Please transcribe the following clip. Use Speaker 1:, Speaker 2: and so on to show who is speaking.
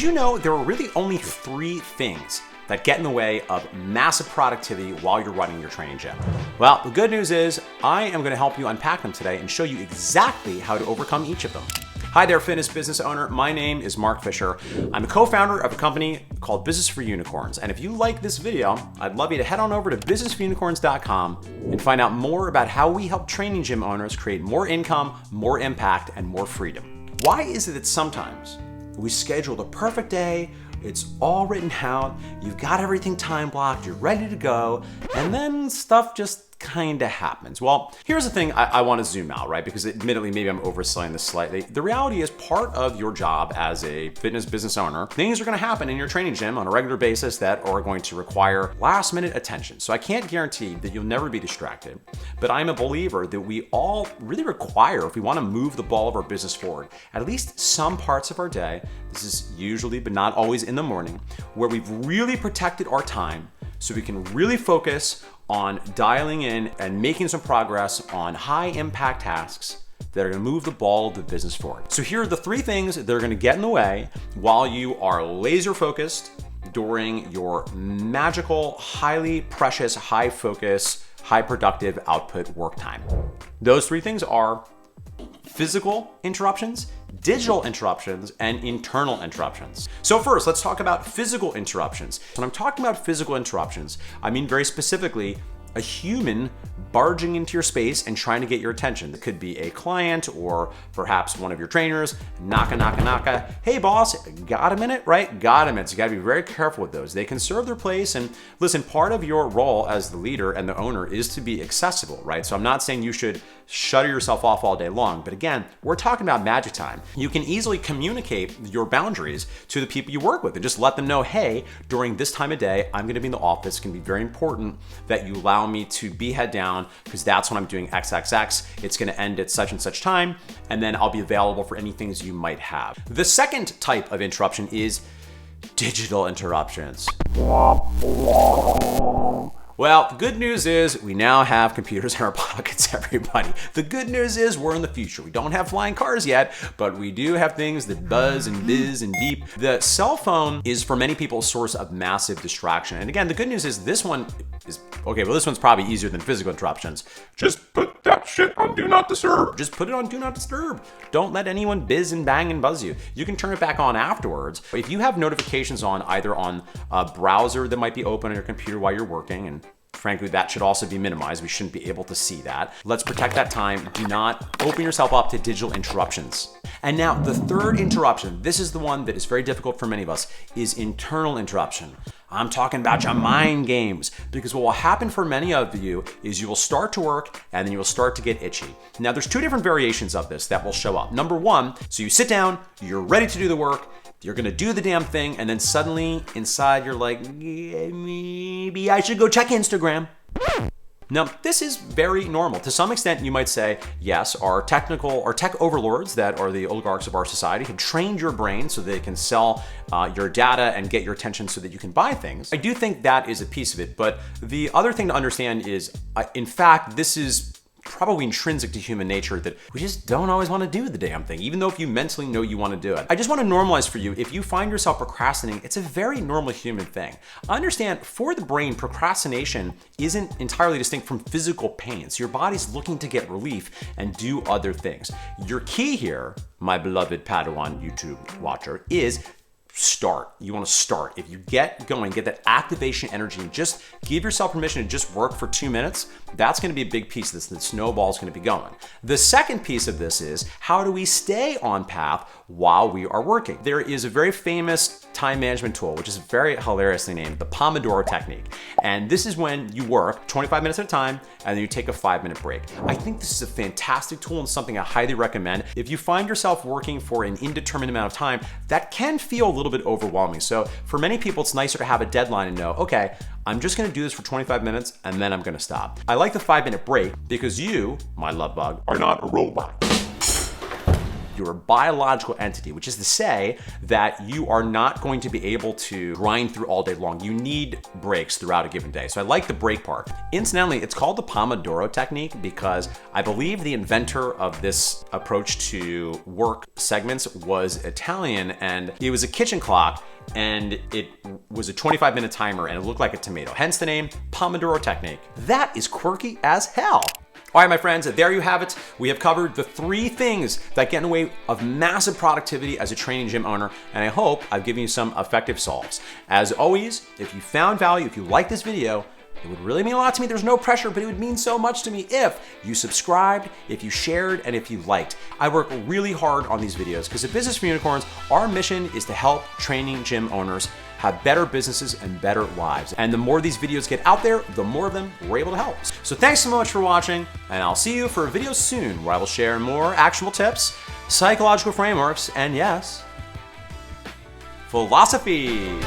Speaker 1: Did you know there are really only 3 things that get in the way of massive productivity while you're running your training gym? Well, the good news is I am going to help you unpack them today and show you exactly how to overcome each of them. Hi there, fitness business owner. My name is Mark Fisher. I'm a co-founder of a company called Business for Unicorns. And if you like this video, I'd love you to head on over to businessforunicorns.com and find out more about how we help training gym owners create more income, more impact, and more freedom. Why is it that sometimes we schedule the perfect day, it's all written out, you've got everything time blocked, you're ready to go, and then stuff just kind of happens? Well, here's the thing I want to zoom out, right? Because admittedly, maybe I'm overselling this slightly. The reality is part of your job as a fitness business owner, things are going to happen in your training gym on a regular basis that are going to require last minute attention. So I can't guarantee that you'll never be distracted, but I'm a believer that we all really require, if we want to move the ball of our business forward, at least some parts of our day, this is usually, but not always in the morning, where we've really protected our time so we can really focus on dialing in and making some progress on high impact tasks that are gonna move the ball of the business forward. So here are the 3 things that are gonna get in the way while you are laser focused during your magical, highly precious, high focus, high productive output work time. Those 3 things are physical interruptions, digital interruptions, and internal interruptions. So first, let's talk about physical interruptions. When I'm talking about physical interruptions, I mean very specifically a human barging into your space and trying to get your attention. It could be a client or perhaps one of your trainers, knocka. Hey boss, got a minute, right? Got a minute. So you gotta be very careful with those. They can serve their place, and listen, part of your role as the leader and the owner is to be accessible, right? So I'm not saying you should shutter yourself off all day long, but again, we're talking about magic time. You can easily communicate your boundaries to the people you work with and just let them know, hey, during this time of day, I'm gonna be in the office. It's gonna be very important that you allow me to be head down because that's when I'm doing XXX. It's gonna end at such and such time, and then I'll be available for any things you might have. The second type of interruption is digital interruptions. Well, the good news is we now have computers in our pockets, everybody. The good news is we're in the future. We don't have flying cars yet, but we do have things that buzz and bizz and beep. The cell phone is for many people a source of massive distraction. And again, the good news is this one is, okay, well, this one's probably easier than physical interruptions. Just put that shit on Do Not Disturb. Just put it on Do Not Disturb. Don't let anyone bizz and bang and buzz you. You can turn it back on afterwards. If you have notifications on either on a browser that might be open on your computer while you're working, and frankly, that should also be minimized. We shouldn't be able to see that. Let's protect that time. Do not open yourself up to digital interruptions. And now the third interruption, this is the one that is very difficult for many of us, is internal interruption. I'm talking about your mind games, because what will happen for many of you is you will start to work and then you will start to get itchy. Now there's 2 different variations of this that will show up. Number 1, so you sit down, you're ready to do the work, you're gonna do the damn thing, and then suddenly inside you're like, yeah, maybe I should go check Instagram. Now, this is very normal. To some extent, you might say, yes, our tech overlords that are the oligarchs of our society have trained your brain so they can sell your data and get your attention so that you can buy things. I do think that is a piece of it, but the other thing to understand is, in fact, this is probably intrinsic to human nature that we just don't always want to do the damn thing, even though if you mentally know you want to do it. I just want to normalize for you, if you find yourself procrastinating, it's a very normal human thing. Understand, for the brain, procrastination isn't entirely distinct from physical pain. So your body's looking to get relief and do other things. Your key here, my beloved Padawan YouTube watcher, is start. You want to start. If you get going, get that activation energy, and just give yourself permission to just work for 2 minutes, that's going to be a big piece of this. The snowball's going to be going. The second piece of this is, how do we stay on path while we are working? There is a very famous time management tool, which is very hilariously named the Pomodoro Technique. And this is when you work 25 minutes at a time and then you take a 5-minute break. I think this is a fantastic tool and something I highly recommend. If you find yourself working for an indeterminate amount of time, that can feel a little bit overwhelming. So for many people, it's nicer to have a deadline and know, okay, I'm just gonna do this for 25 minutes and then I'm gonna stop. I like the 5-minute break because you, my love bug, are not a robot. you're a biological entity, which is to say that you are not going to be able to grind through all day long. You need breaks throughout a given day. So I like the break part. Incidentally, it's called the Pomodoro Technique because I believe the inventor of this approach to work segments was Italian, and it was a kitchen clock, and it was a 25-minute timer, and it looked like a tomato. Hence the name Pomodoro Technique. That is quirky as hell. All right, my friends, there you have it. We have covered the 3 things that get in the way of massive productivity as a training gym owner, and I hope I've given you some effective solves. As always, if you found value, if you like this video, it would really mean a lot to me. There's no pressure, but it would mean so much to me if you subscribed, if you shared, and if you liked. I work really hard on these videos because at Business for Unicorns, our mission is to help training gym owners have better businesses and better lives. And the more these videos get out there, the more of them we're able to help. So thanks so much for watching, and I'll see you for a video soon where I will share more actionable tips, psychological frameworks, and yes, philosophy.